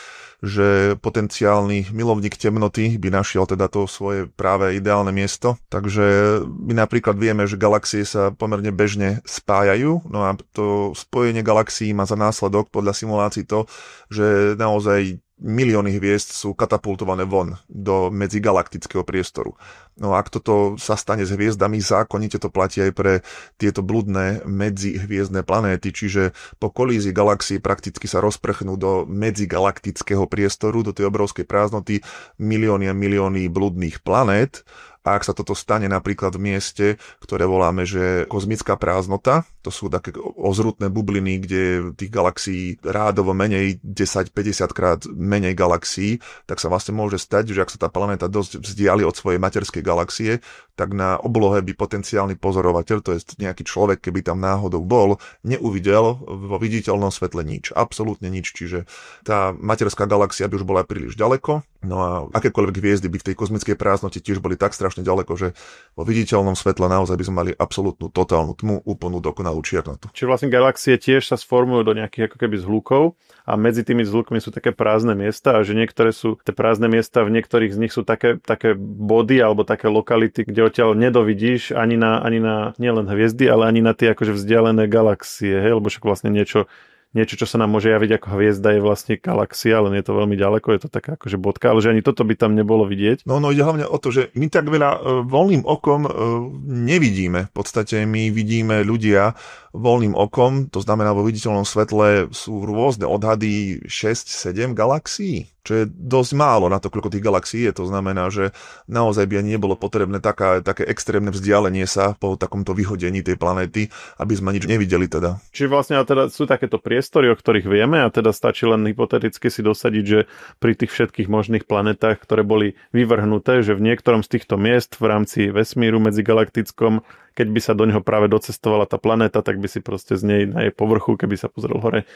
B: potenciálny milovník temnoty by našiel teda to svoje práve ideálne miesto. Takže my napríklad vieme, že galaxie sa pomerne bežne spájajú, no a to spojenie galaxií má za následok podľa simulácií to, že naozaj milióny hviezd sú katapultované von do medzigalaktického priestoru. No a ak toto sa stane s hviezdami, zákonite to platí aj pre tieto bludné medzihviezdne planéty, čiže po kolízii galaxií prakticky sa rozprchnú do medzigalaktického priestoru, do tej obrovskej prázdnoty milióny a milióny bludných planét. A ak sa toto stane napríklad v mieste, ktoré voláme, že kozmická prázdnota, to sú také ozrutné bubliny, kde tých galaxií rádovo menej, 10-50 krát menej galaxií, tak sa vlastne môže stať, že ak sa tá planéta dosť vzdiali od svojej materskej galaxie, tak na oblohe by potenciálny pozorovateľ, to je nejaký človek, keby tam náhodou bol, neuvidel vo viditeľnom svetle nič. Absolútne nič. Čiže tá materská galaxia by už bola príliš ďaleko. No a akékoľvek hviezdy by v tej kozmickej prázdnote tiež boli tak strašne ďaleko, že vo viditeľnom svetle naozaj by sme mali absolútnu totálnu tmu, úplnú dokonalú čiernotu.
A: Čiže vlastne galaxie tiež sa sformujú do nejakých ako keby zhlukov a medzi tými zhlukmi sú také prázdne miesta a že niektoré sú tie prázdne miesta, v niektorých z nich sú také body alebo také lokality, kde odtiaľ nedovidíš ani na nielen hviezdy, ale ani na tie akože vzdialené galaxie, hej, lebo však vlastne niečo, čo sa nám môže javiť ako hviezda, je vlastne galaxia, ale nie je to veľmi ďaleko, je to taká akože bodka, ale že ani toto by tam nebolo vidieť.
B: No ide hlavne o to, že my tak veľa voľným okom nevidíme. V podstate my vidíme ľudia voľným okom, to znamená vo viditeľnom svetle sú rôzne odhady 6-7 galaxií, čo je dosť málo na to, koľko tých galaxií je. To znamená, že naozaj by ani nebolo potrebné také extrémne vzdialenie sa po takomto vyhodení tej planéty, aby sme nič nevideli teda.
A: Čiže vlastne teda sú takéto priestory, o ktorých vieme a teda stačí len hypoteticky si dosadiť, že pri tých všetkých možných planetách, ktoré boli vyvrhnuté, že v niektorom z týchto miest v rámci vesmíru medzigalaktickom, keď by sa do neho práve docestovala tá planéta, tak by si proste z nej na jej povrchu, keby sa pozrel hore,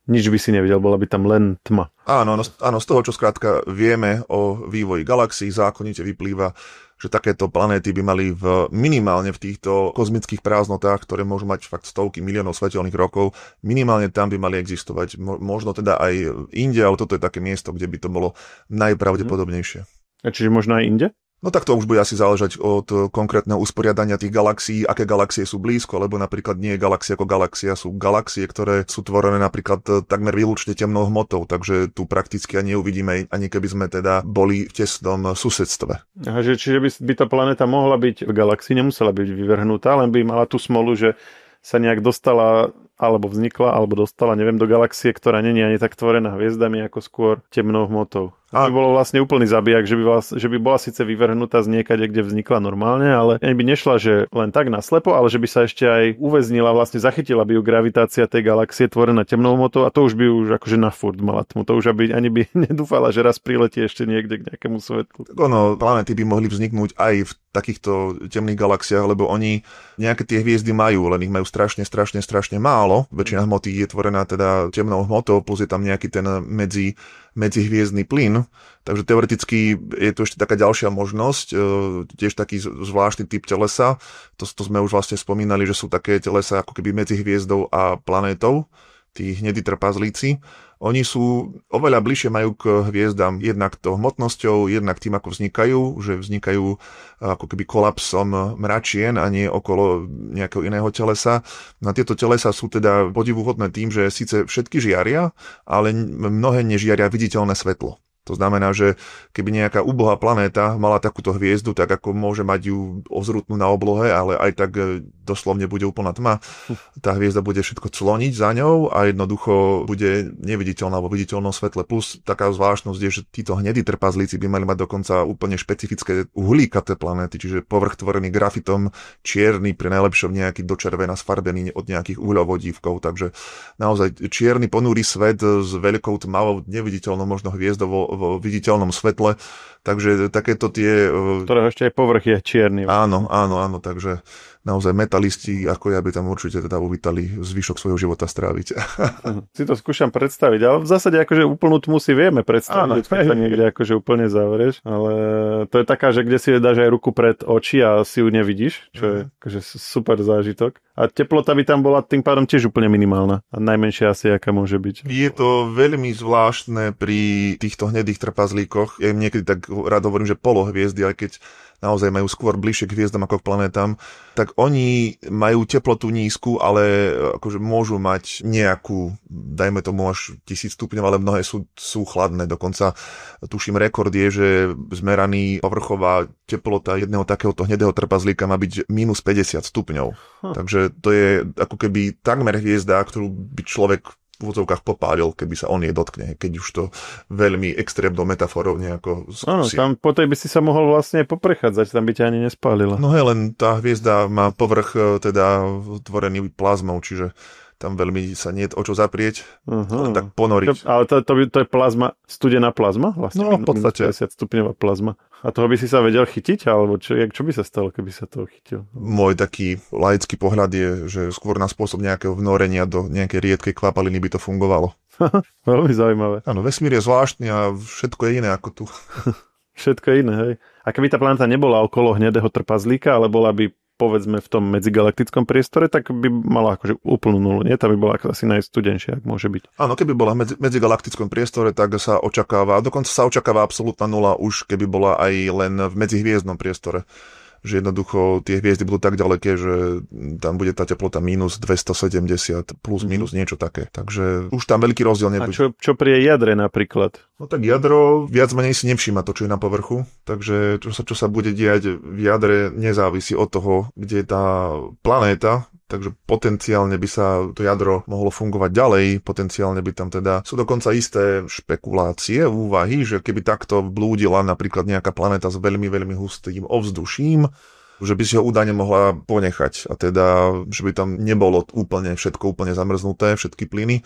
A: nič by si nevidel, bola by tam len tma.
B: Áno, z toho, čo skrátka vieme o vývoji galaxií, zákonite vyplýva, že takéto planéty by mali minimálne v týchto kozmických prázdnotách, ktoré môžu mať fakt stovky miliónov svetelných rokov, minimálne tam by mali existovať. Možno teda aj inde, ale toto je také miesto, kde by to bolo najpravdepodobnejšie.
A: A čiže možno aj inde?
B: No tak to už bude asi záležať od konkrétneho usporiadania tých galaxií, aké galaxie sú blízko, lebo napríklad nie je galaxia ako galaxia, sú galaxie, ktoré sú tvorené napríklad takmer výlučne temnou hmotou, takže tu prakticky ani neuvidíme, ani keby sme teda boli v tesnom susedstve.
A: Aha, čiže by tá planéta mohla byť v galaxii, nemusela byť vyvrhnutá, len by mala tú smolu, že sa nejak dostala, alebo vznikla, alebo dostala, neviem, do galaxie, ktorá nie je ani tak tvorená hviezdami, ako skôr temnou hmotou. To by bolo vlastne úplný zabijak, že by bola síce vyvrhnutá z niekade, kde vznikla normálne, ale ani by nešla, že len tak naslepo, ale že by sa ešte aj uväznila, vlastne zachytila by ju gravitácia tej galaxie tvorená temnou hmotou a to už by už akože na furt mala tmu. To už ani by nedúfala, že raz priletí ešte niekde k nejakému svetlu.
B: Planéty by mohli vzniknúť aj v takýchto temných galaxiách, lebo oni nejaké tie hviezdy majú, len ich majú strašne málo. Väčšina hmoty je tvorená teda temnou hmotou, plus je tam nejaký ten medzihviezdny plyn. Takže teoreticky je tu ešte taká ďalšia možnosť, tiež taký zvláštny typ telesa. To sme už vlastne spomínali, že sú také telesa ako keby medzi hviezdou a planétou, tí hnedí trpazlíci. Oni sú oveľa bližšie majú k hviezdám jednak tou hmotnosťou, jednak tým, ako vznikajú ako keby kolapsom mračien a nie okolo nejakého iného telesa. No tieto telesa sú teda podivuhodné tým, že síce všetky žiaria, ale mnohé nežiaria viditeľné svetlo. To znamená, že keby nejaká úbohá planéta mala takúto hviezdu, tak ako môže mať ju ozrutnú na oblohe, ale aj tak doslovne bude úplná tma. Tá hviezda bude všetko cloniť za ňou a jednoducho bude neviditeľná vo viditeľnom svetle. Plus taká zvláštnosť je, že títo hnedí trpazlíci by mali mať dokonca úplne špecifické uhlíkaté planéty, čiže povrch tvorený grafitom, čierny, pri najlepšom nejaký do červena sfarbený od nejakých uhľovodívkov. Takže naozaj čierny ponurý svet s veľkou tmavou neviditeľnou možno hviezdou vo viditeľnom svetle. Takže takéto tie...
A: Ktorého ešte aj povrch je čierny.
B: Áno, takže naozaj metalisti, ako ja, by tam určite teda uvítali zvyšok svojho života stráviť.
A: Si to skúšam predstaviť, ale v zásade akože úplnú tmu si vieme predstaviť, keď sa niekde akože úplne zavrieš, ale to je taká, že kde si dáš aj ruku pred oči a si ju nevidíš, čo je akože super zážitok. A teplota by tam bola tým pádom tiež úplne minimálna. A najmenšia asi, aká môže byť.
B: Je to veľmi zvláštne pri týchto hnedých trpazlíkoch. Ja im niekedy tak rád hovorím, že polohviezdy, aj keď naozaj majú skôr bližšie k hviezdam ako k planétam, tak oni majú teplotu nízku, ale akože môžu mať nejakú, dajme tomu až 1000 stupňov, ale mnohé sú chladné. Dokonca tuším rekord je, že zmeraný povrchová teplota jedného takéhoto hnedého trpazlíka má byť minus 50 stupňov. Takže to je ako keby takmer hviezda, ktorú by človek v úvodzovkách popálil, keby sa on jej dotkne, keď už to veľmi extrémnou metaforou nejako skúsi.
A: Áno, tam po tej by si sa mohol vlastne poprechádzať, tam by ťa ani nespálila.
B: No len tá hviezda má povrch teda tvorený plazmou, čiže tam veľmi sa nie je o čo zaprieť, len tak ponoriť.
A: Ale to je plazma, studená plazma? Vlastne
B: no v podstate.
A: 50 stupňová plazma. A toho by si sa vedel chytiť? Alebo čo by sa stalo, keby sa toho chytil?
B: Môj taký laický pohľad je, že skôr na spôsob nejakého vnorenia do nejakej riedkej kvapaliny by to fungovalo.
A: Veľmi zaujímavé.
B: Áno, vesmír je zvláštny a všetko je iné ako tu.
A: Všetko je iné, hej. A keby tá planéta nebola okolo hnedého trpazlíka, ale bola by povedzme v tom medzigalaktickom priestore, tak by mala akože úplnú nulu, nie? Tá by bola asi najstudenšia, ak môže byť.
B: Áno, keby bola v medzigalaktickom priestore, tak sa očakáva, dokonca sa očakáva absolútna nula už keby bola aj len v medzihviezdnom priestore. Že jednoducho tie hviezdy budú tak ďaleké, že tam bude tá teplota minus 270 plus minus niečo také. Takže už tam veľký rozdiel nebude.
A: A čo pri jadre napríklad?
B: No tak jadro viac menej si nevšíma to, čo je na povrchu. Takže čo sa bude diať v jadre nezávisí od toho, kde je tá planéta. Takže potenciálne by sa to jadro mohlo fungovať ďalej, potenciálne by tam teda sú dokonca isté špekulácie, úvahy, že keby takto blúdila napríklad nejaká planéta s veľmi, veľmi hustým ovzduším, že by si ho údajne mohla ponechať a teda, že by tam nebolo všetko úplne zamrznuté, všetky plyny.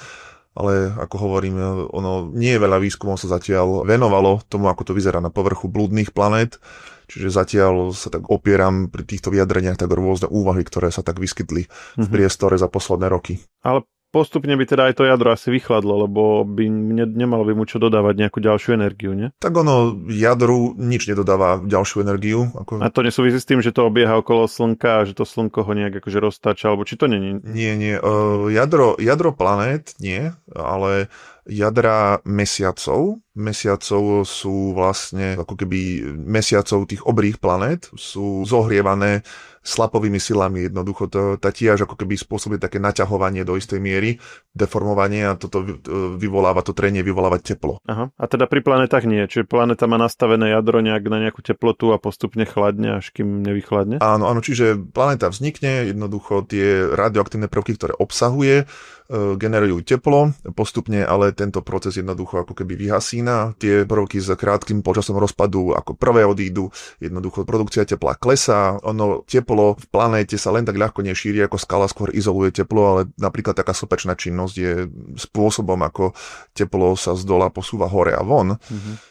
B: Ale ako hovorím, ono nie je veľa výskumov sa zatiaľ venovalo tomu, ako to vyzerá na povrchu blúdnych planét. Čiže zatiaľ sa tak opieram pri týchto vyjadreniach tak rôzne úvahy, ktoré sa tak vyskytli v priestore za posledné roky.
A: Ale postupne by teda aj to jadro asi vychladlo, lebo by nemalo by mu čo dodávať nejakú ďalšiu energiu, nie?
B: Tak ono jadru nič nedodáva ďalšiu energiu.
A: A to nesúvisí s tým, že to obieha okolo Slnka a že to Slnko ho nejak akože roztáča, alebo či to není?
B: Nie. Jadro planét nie, ale jadra mesiacov sú vlastne ako keby mesiacov tých obrých planét, sú zohrievané slapovými silami. Jednoducho tá tiež ako keby spôsobuje také naťahovanie do istej miery, deformovanie a toto vyvoláva to trenie, vyvoláva teplo.
A: Aha. A teda pri planetách nie, čiže planéta má nastavené jadro nejak na nejakú teplotu a postupne chladne, až kým nevychladne?
B: Áno, čiže planéta vznikne, jednoducho tie radioaktívne prvky, ktoré obsahuje, generujú teplo, postupne ale tento proces jednoducho ako keby vyhasína, tie prvky s krátkym počasom rozpadu ako prvé odídu, jednoducho produkcia tepla klesá, ono teplo v planéte sa len tak ľahko nešíri ako skala, skôr izoluje teplo, ale napríklad taká sopečná činnosť je spôsobom, ako teplo sa z dola posúva hore a von,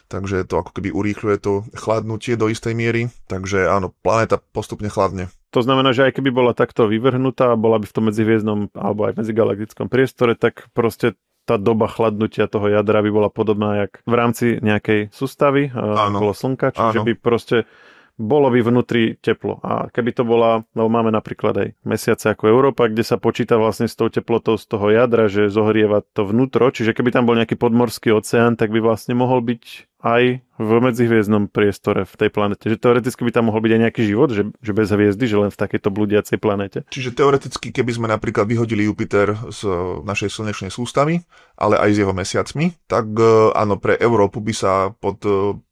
B: takže to ako keby urýchľuje to chladnutie do istej miery, takže áno, planéta postupne chladne.
A: To znamená, že aj keby bola takto vyvrhnutá, bola by v tom medzihviezdnom alebo aj medzigalaktickom priestore, tak proste tá doba chladnutia toho jadra by bola podobná jak v rámci nejakej sústavy okolo Slnka, čiže by proste bolo by vnútri teplo. A keby to bola, lebo máme napríklad aj mesiace ako Európa, kde sa počíta vlastne s tou teplotou z toho jadra, že zohrieva to vnútro, čiže keby tam bol nejaký podmorský oceán, tak by vlastne mohol byť aj v medzihviezdnom priestore v tej planete. Že teoreticky by tam mohol byť aj nejaký život, že bez hviezdy, že len v takejto blúdiacej planete.
B: Čiže teoreticky, keby sme napríklad vyhodili Jupiter z našej slnečnej sústavy, ale aj s jeho mesiacmi, tak áno, pre Európu by sa pod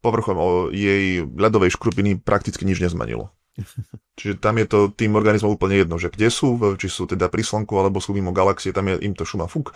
B: povrchom jej ľadovej škrupiny prakticky nič nezmenilo. Čiže tam je to tým organizmom úplne jedno, že kde sú, či sú teda pri Slnku, alebo sú mimo galaxie, tam je im to šuma fuk.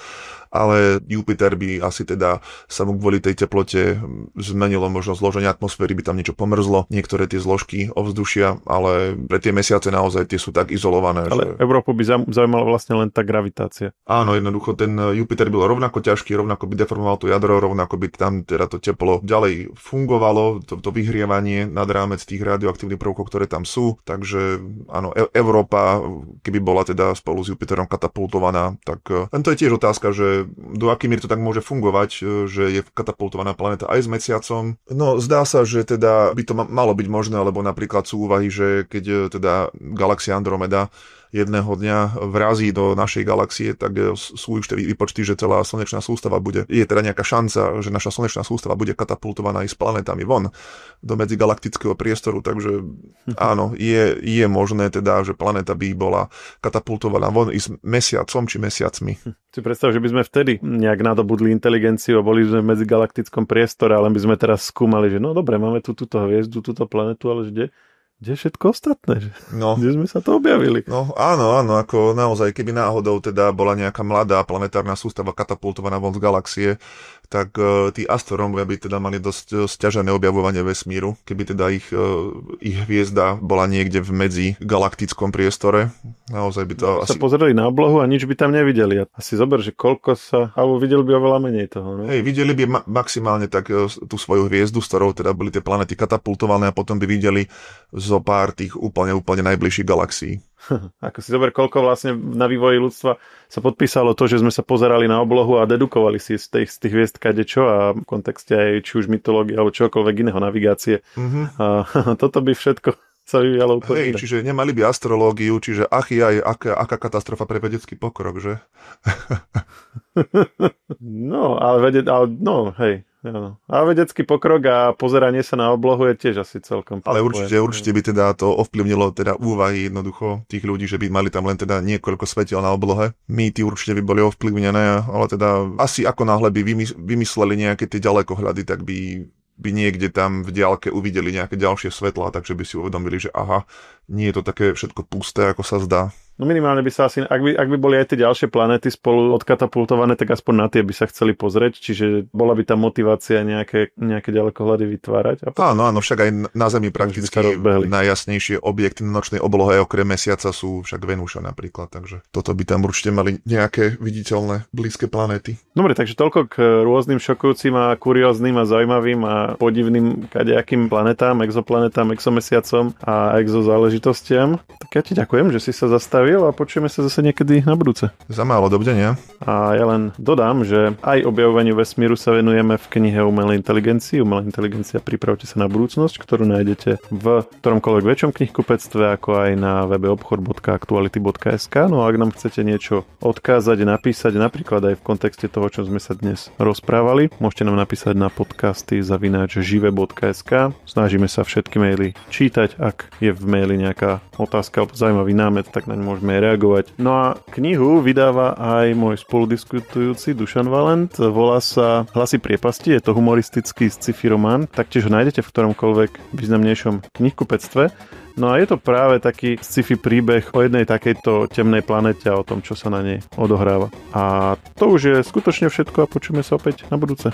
B: Ale Jupiter by asi teda sa mu kvôli tej teplote zmenilo možno zloženie atmosféry, by tam niečo pomrzlo, niektoré tie zložky ovzdušia, ale pre tie mesiace naozaj tie sú tak izolované.
A: Ale že... Európu by zaujímala vlastne len tá gravitácia.
B: Áno, jednoducho ten Jupiter byl rovnako ťažký, rovnako by deformoval to jadro, rovnako by tam teda to teplo ďalej fungovalo, to vyhrievanie nad rámec tých radioaktívnych prvkov, ktoré tam sú. Takže áno, Európa, keby bola teda spolu s Jupiterom katapultovaná, tak len to je tiež otázka, že do aký míry to tak môže fungovať, že je katapultovaná planéta aj s mesiacom. No, zdá sa, že teda by to malo byť možné, lebo napríklad sú úvahy, že keď teda galaxia Andromeda jedného dňa vrazí do našej galaxie, tak sú už tie výpočty, že celá slnečná sústava je teda nejaká šanca, že naša slnečná sústava bude katapultovaná aj s planetami von do medzigalaktického priestoru, takže áno, je možné teda, že planéta by bola katapultovaná von i s mesiacom či mesiacmi.
A: Si predstav, že by sme vtedy nejak nadobudli inteligenciu a boli sme v medzigalaktickom priestore, ale by sme teraz skúmali, že no dobre, máme tu túto hviezdu, túto planetu, ale kde je všetko ostatné?
B: No.
A: Kde sme sa to objavili?
B: No áno, ako naozaj, keby náhodou teda bola nejaká mladá planetárna sústava katapultovaná von z galaxie, tak tí astronómovia by teda mali dosť sťažené objavovanie vesmíru, keby teda ich hviezda bola niekde v medzigalaktickom priestore. Naozaj by to
A: sa pozreli na oblohu a nič by tam nevideli. Asi zober, že koľko alebo videli by oveľa menej toho. No?
B: Hej, videli by maximálne tak tú svoju hviezdu, s ktorou teda boli tie planety katapultované a potom by videli zo pár tých úplne najbližších galaxií.
A: Ako si zober, koľko vlastne na vývoji ľudstva sa podpísalo to, že sme sa pozerali na oblohu a dedukovali si z tých hviezd kadečo a v kontexte aj či už mytológie alebo čokoľvek iného, navigácie. A toto by všetko sa vyvíjalo úplne.
B: Hej, čiže nemali by astrológiu, čiže aká katastrofa pre vedecký pokrok, že?
A: No, hej. Áno. A vedecký pokrok a pozeranie sa na oblohu je tiež asi celkom...
B: Ale určite by teda to ovplyvnilo teda úvahy jednoducho tých ľudí, že by mali tam len teda niekoľko svetiel na oblohe. Mýty určite by boli ovplyvnené, ale teda asi ako náhle by vymysleli nejaké tie ďalekohľady, tak by niekde tam v diaľke uvideli nejaké ďalšie svetlá, takže by si uvedomili, že aha, nie je to také všetko pusté, ako sa zdá.
A: No minimálne by sa asi, ak by boli aj tie ďalšie planéty spolu odkatapultované, tak aspoň na tie by sa chceli pozrieť, čiže bola by tam motivácia nejaké ďalekohľady vytvárať.
B: Áno, však aj na Zemi prakticky najjasnejšie objekty na nočnej oblohe okrem Mesiaca sú však Venúša napríklad, takže toto by tam určite mali nejaké viditeľné blízke planéty. Dobre,
A: takže toľko k rôznym šokujúcim a kurióznym a zaujímavým a podivným kadejakým planetám, exoplanetám, exomesiacom a exozáležitostiam. Tak ja ti ďakujem, že si sa zastavil a počujeme sa zase niekedy na budúce.
B: Za málo, dovidenia.
A: A ja len dodám, že aj objavovaniu vesmíru sa venujeme v knihe Umelej inteligencii. Umelá inteligencia, pripravte sa na budúcnosť, ktorú nájdete v ktoromkoľvek väčšom knihkupectve, ako aj na webe obchod.aktuality.sk. No a ak nám chcete niečo odkázať, napísať, napríklad aj v kontexte toho, čo sme sa dnes rozprávali, môžete nám napísať na podcasty@žive.sk. Snažíme sa všetky maily čítať. Ak je v maili nejaká otázka alebo zaujímavý námet, tak na ňu môžeme reagovať. No a knihu vydáva aj môj spoludiskutujúci Dušan Valent. Volá sa Hlasy priepasti, je to humoristický sci-fi román. Taktiež ho nájdete v ktoromkoľvek významnejšom knihkupectve. No a je to práve taký sci-fi príbeh o jednej takejto temnej planete a o tom, čo sa na nej odohráva. A to už je skutočne všetko a počujeme sa opäť na budúce.